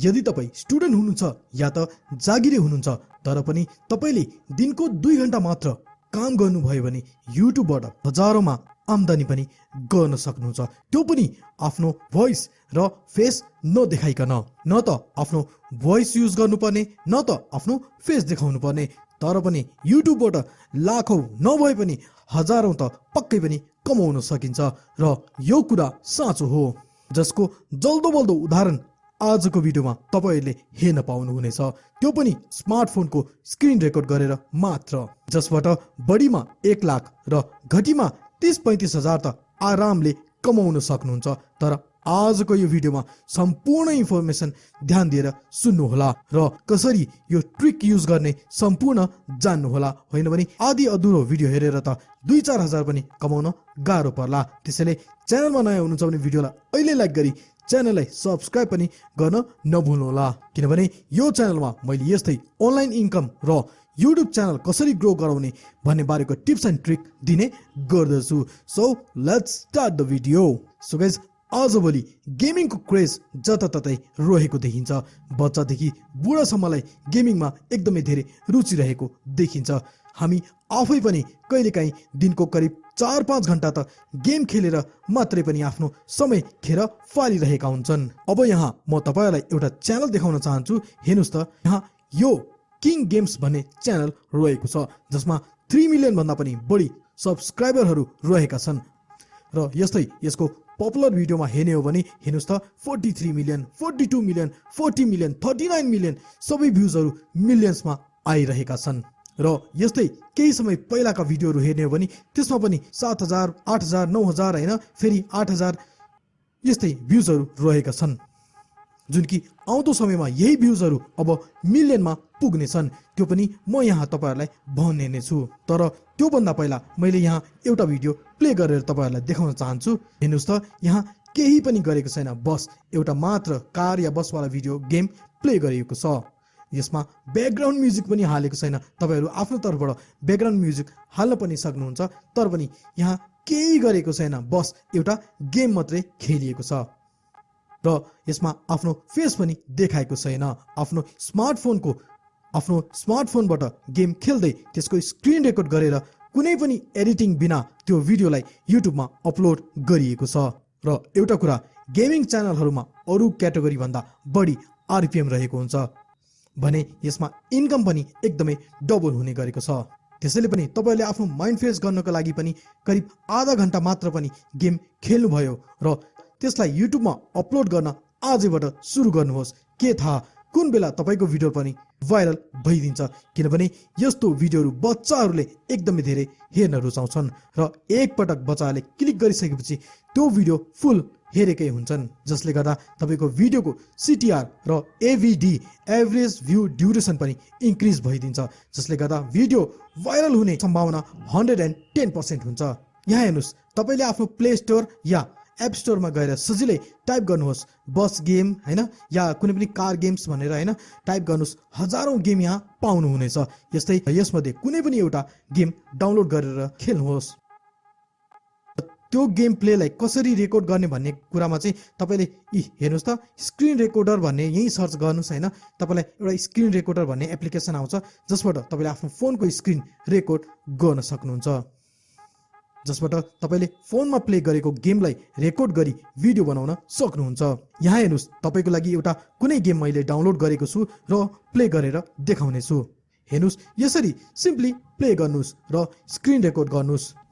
यदि तपाई स्टुडेन्ट हुनुहुन्छ या त जागिरे हुनुहुन्छ तर पनि तपाईले दिनको 2 घण्टा मात्र काम गर्नुभयो भने युट्युबबाट हजारौंमा आम्दानी पनि गर्न सक्नुहुन्छ। त्यो पनि आफ्नो भोइस र फेस नदेखाइकन। न त आफ्नो भोइस युज गर्नुपर्ने न त आफ्नो फेस देखाउनु पर्ने, तर पनि युट्युबबाट लाखौं नभए पनि हजारौं त पक्कै पनि कमाउन सकिन्छ र यो कुरा साँचो हो, जसको जल्दो बल्दो उदाहरण आजको भिडियोमा तपाईहरुले हेर्न पाउनुहुनेछ। त्यो पनि स्मार्टफोनको स्क्रिन रेकर्ड गरेर मात्र, जसबाट बढीमा 1 लाख र घटीमा 30-35 हजार त आरामले कमाउन सक्नुहुन्छ। तर आजको यो भिडियोमा सम्पूर्ण इन्फर्मेसन ध्यान दिएर सुन्नुहोला र कसरी यो ट्रिक युज गर्ने सम्पूर्ण जान्नुहोला। होइन भने आधी अधुरो भिडियो हेरेर त 2-4 हजार पनि कमाउन गाह्रो पर्ला। त्यसैले च्यानलमा नयाँ हुनुहुन्छ भने भिडियोलाई अहिले लाइक गरी च्यानललाई सब्स्क्राइब पनि गर्न नभुल्नुहोला, किनभने यो च्यानलमा मैले यस्तै अनलाइन इन्कम र युट्युब च्यानल कसरी ग्रो गराउने भन्ने बारेको टिप्स एन्ड ट्रिक दिने गर्दछु। So let's start the video. So guys, आजभोलि गेमिङको क्रेज जताततै रहेको देखिन्छ। बच्चादेखि बुढासम्मलाई गेमिङमा एकदमै धेरै रुचि रहेको देखिन्छ। हामी आफै पनि कहिलेकाहीँ दिनको करिब 4-5 घण्टा त गेम खेलेर मात्रै पनि आफ्नो समय खेर फालिरहेका हुन्छन्। अब यहाँ म तपाईहरुलाई एउटा च्यानल देखाउन चाहन्छु। हेर्नुस् त, यहाँ यो किङ गेम्स भन्ने च्यानल रहेको छ, जसमा 3 मिलियन भन्दा पनि बढी सब्स्क्राइबरहरू रहेका छन्। र यस्तै यसको पपुलर भिडियोमा हेर्ने हो भने हेर्नुस् त 43 मिलियन, 42 मिलियन, 40 मिलियन, 39 मिलियन सबै भ्युजहरू मिलियन्समा आइरहेका छन्। र यस्तै केही समय पहिलाका भिडियोहरू हेर्ने हो भने त्यसमा पनि 7,000, 8,000, 9,000 हैन, फेरि 8,000 यस्तै भ्युजहरू रहेका छन्, जुन कि आउँदो समयमा यही भ्युजहरू अब मिलियनमा पुग्नेछन्। त्यो पनि म यहाँ तपाईहरुलाई भन्ने नै छु। तर त्यो भन्दा पहिला मैले यहाँ एउटा भिडियो प्ले गरेर तपाईहरुलाई देखाउन चाहन्छु। हेर्नुस् त, यहाँ केही पनि गरेको छैन, बस एउटा मात्र कार या बसवाला भिडियो गेम प्ले गरिएको छ। यसमा ब्याकग्राउन्ड म्युजिक पनि हालेको छैन। तपाईहरु आफ्नो तर्फबाट ब्याकग्राउन्ड म्युजिक हाल्न पनि सक्नुहुन्छ, तर पनि यहाँ केही गरेको छैन, बस एउटा गेम मात्रै खेलिएको छ। र यसमा आफ्नो फेस पनि देखाएको छैन। आफ्नो स्मार्टफोनबाट गेम खेल्दै त्यसको स्क्रिन रेकर्ड गरेर कुनै पनि एडिटिङ बिना त्यो भिडियोलाई युट्युबमा अपलोड गरिएको छ। र एउटा कुरा, गेमिङ च्यानलहरुमा अरु क्याटेगोरी भन्दा बढी आरपिएम रहेको हुन्छ भने यसमा इन्कम पनि एकदमै डबल हुने गरेको छ। त्यसैले पनि तपाईले आफ्नो माइन्ड फ्रेस गर्नको लागि पनि करिब आधा घण्टा मात्र पनि गेम खेल्नुभयो र त्यसलाई युट्युबमा अपलोड गर्न आजैबाट सुरु गर्नुहोस्। के थाहा कुन बेला तपाईको भिडियो पनि भाइरल भइदिन्छ, किनभने यस्तो भिडियोहरू बच्चाहरूले एकदमै धेरै हेर्न रुचाउँछन् र एक पटक बच्चाले क्लिक गरिसकेपछि त्यो भिडियो फुल हेरेकै हुन्छन्, जसले गर्दा तपाईको भिडियोको CTR र AVD एभरेज भ्यू ड्युरेसन पनि इन्क्रिज भइदिन्छ, जसले गर्दा भिडियो भाइरल हुने सम्भावना 110% हुन्छ। यहाँ हेर्नुस्, तपाईले आफ्नो प्ले स्टोर या एप स्टोरमा गएर सजिलै टाइप गर्नुहोस् बस गेम हैन, या कुनै पनि कार गेम्स भनेर हैन टाइप गर्नुहोस्, हजारौं गेम यहाँ पाउनुहुनेछ। यस्तै यसमध्ये कुनै पनि एउटा गेम डाउनलोड गरेर खेल्नुहोस्। त्यो गेम प्लेलाई कसरी रेकर्ड गर्ने भन्ने कुरामा चाहिँ तपाईले हेर्नुस् त, स्क्रिन रेकर्डर भन्ने यही सर्च गर्नुस् हैन, तपाईलाई एउटा स्क्रिन रेकर्डर भन्ने एप्लिकेसन आउँछ, जसबाट तपाईले आफ्नो फोनको स्क्रिन रेकर्ड गर्न सक्नुहुन्छ, जसबाट तपाईले फोनमा प्ले गरेको गेमलाई रेकर्ड गरी भिडियो बनाउन सक्नुहुन्छ। यहाँ हेर्नुस्, तपाईको लागि एउटा कुनै गेम मैले डाउनलोड गरेको छु र प्ले गरेर देखाउने छु। हेर्नुस्, यसरी सिम्पली प्ले गर्नुस् र स्क्रिन रेकर्ड गर्नुस्।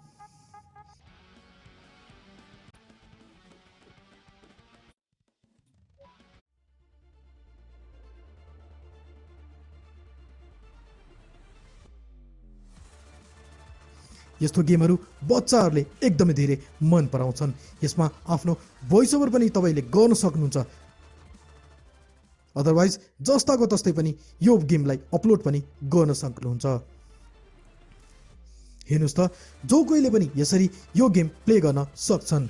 यस्तो गेमहरू बच्चाहरूले एकदमै धेरै मन पराउँछन्। यसमा आफ्नो भोइस ओभर पनि तपाईले गर्न सक्नुहुन्छ, अदरवाइज जस्ताको तस्तै पनि यो गेमलाई अपलोड पनि गर्न सक्नुहुन्छ। हेर्नुस् त, जो कोहीले पनि यसरी यो गेम प्ले गर्न सक्छन्।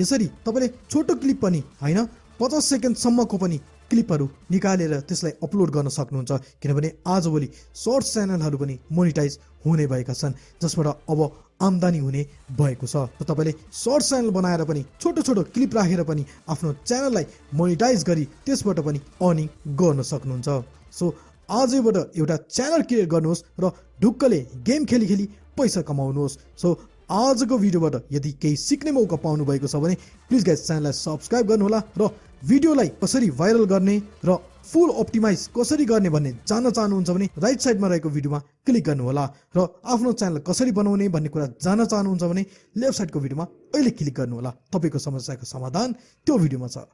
यसरी तपाईले छोटो क्लिप पनि हैन 50 सेकेन्डसम्मको पनि क्लिपहरू निकालेर त्यसलाई अपलोड गर्न सक्नुहुन्छ, किनभने आजभोलि सर्ट्स च्यानलहरू पनि मोनिटाइज हुने भएका छन्, जसबाट अब आम्दानी हुने भएको छ। र तपाईँले सर्ट च्यानल बनाएर पनि छोटो छोटो क्लिप राखेर पनि आफ्नो च्यानललाई मोनिटाइज गरी त्यसबाट पनि अर्निङ गर्न सक्नुहुन्छ। सो आजैबाट एउटा च्यानल क्रिएट गर्नुहोस् र ढुक्कले गेम खेली खेली पैसा कमाउनुहोस्। सो आजको भिडियोबाट यदि केही सिक्ने मौका पाउनु भएको छ भने प्लिज गाइस च्यानललाई सब्स्क्राइब गर्नुहोला र भिडियोलाई कसरी भाइरल गर्ने र फुल अप्टिमाइज कसरी गर्ने भन्ने जान्न चाहनुहुन्छ भने राइट साइडमा रहेको भिडियोमा क्लिक गर्नुहोला र आफ्नो च्यानल कसरी बनाउने भन्ने कुरा जान्न चाहनुहुन्छ भने लेफ्ट साइडको भिडियोमा अहिले क्लिक गर्नुहोला। तपाईँको समस्याको समाधान त्यो भिडियोमा छ।